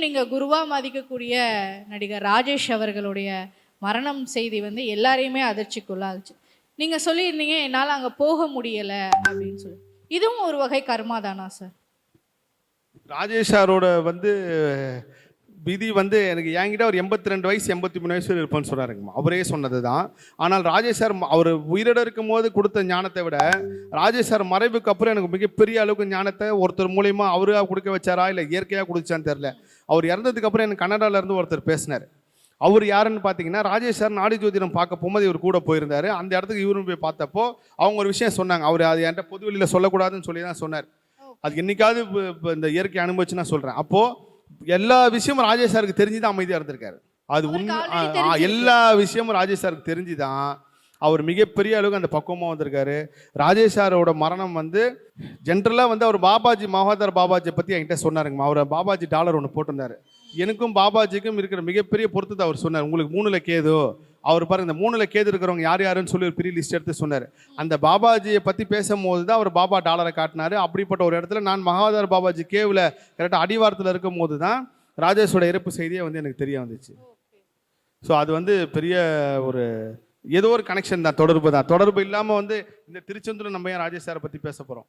நீங்க குருவா மதிக்கக்கூடிய நடிகர் ராஜேஷ் அவர்களுடைய மரணம் செய்தி வந்து எல்லாரையுமே அதிர்ச்சிக்குள்ளாச்சு. நீங்க சொல்லியிருந்தீங்க என்னால் அங்க போக முடியல அப்படின்னு சொல்லி. இதுவும் ஒரு வகை கர்மா தானா சார்? ராஜேஷ் சாரோட வந்து விதி வந்து எனக்கு என்கிட்ட ஒரு 82 வயசு 83 வயசு இருப்பேன்னு சொன்னாருங்கம்மா. அவரே சொன்னது தான். ஆனால் ராஜேஷ் சார் அவர் உயிரோட இருக்கும் போது கொடுத்த ஞானத்தை விட ராஜேஷ் சார் மறைவுக்கு அப்புறம் எனக்கு மிகப்பெரிய அளவுக்கு ஞானத்தை ஒருத்தர் மூலியமா அவரா கொடுக்க வச்சாரா இல்லை இயற்கையாக கொடுச்சான்னு தெரில. அவர் இறந்ததுக்கு அப்புறம் எனக்கு கன்னடால இருந்து ஒருத்தர் பேசினார். அவர் யாருன்னு பார்த்தீங்கன்னா ராஜேஷ் சார் நாடி ஜோதிடம் பார்க்க போகும்போது இவர் கூட போயிருந்தாரு. அந்த இடத்துக்கு இவரும் போய் பார்த்தப்போ அவங்க ஒரு விஷயம் சொன்னாங்க. அவர் அது என்கிட்ட பொது வெளியில் சொல்லக்கூடாதுன்னு சொல்லி தான் சொன்னார். அது என்னைக்காவது இந்த இயற்கை அனுபவிச்சு நான் சொல்கிறேன். அப்போது எல்லா விஷயமும் ராஜேஷ் சாருக்கு தெரிஞ்சு தான் அமைதியாக இருந்திருக்காரு. அது எல்லா விஷயமும் ராஜேஷ் சாருக்கு தெரிஞ்சு தான் அவர் மிகப்பெரிய அளவுக்கு அந்த பக்குவமாக வந்திருக்காரு. ராஜேஷ் சாரோட மரணம் வந்து ஜென்ரலாக வந்து அவர் பாபாஜி மகாதர் பாபாஜியை பற்றி என்கிட்ட சொன்னாருங்கம்மா. அவர் பாபாஜி டாலர் ஒன்று போட்டிருந்தாரு. எனக்கும் பாபாஜிக்கும் இருக்கிற மிகப்பெரிய பொறுத்தத்தை அவர் சொன்னார். உங்களுக்கு 3ல் கேது, அவர் பாருங்க இந்த 3ல் கேது இருக்கிறவங்க யார் யாருன்னு சொல்லி ஒரு பெரிய லிஸ்ட் எடுத்து சொன்னார். அந்த பாபாஜியை பற்றி பேசும்போது தான் அவர் பாபா டாலரை காட்டினார். அப்படிப்பட்ட ஒரு இடத்துல நான் மகாதார் பாபாஜி கேவில் கரெக்டாக அடிவாரத்தில் இருக்கும் போது தான் ராஜேஷோட இறப்பு செய்தியே வந்து எனக்கு தெரிய வந்துச்சு. ஸோ அது வந்து பெரிய ஒரு ஏதோ ஒரு கனெக்ஷன் தான், தொடர்பு தான். தொடர்பு இல்லாமல் வந்து இந்த திருச்செந்தூர் நம்ம ஏன் ராஜேஷ் சாரை பற்றி பேச போகிறோம்?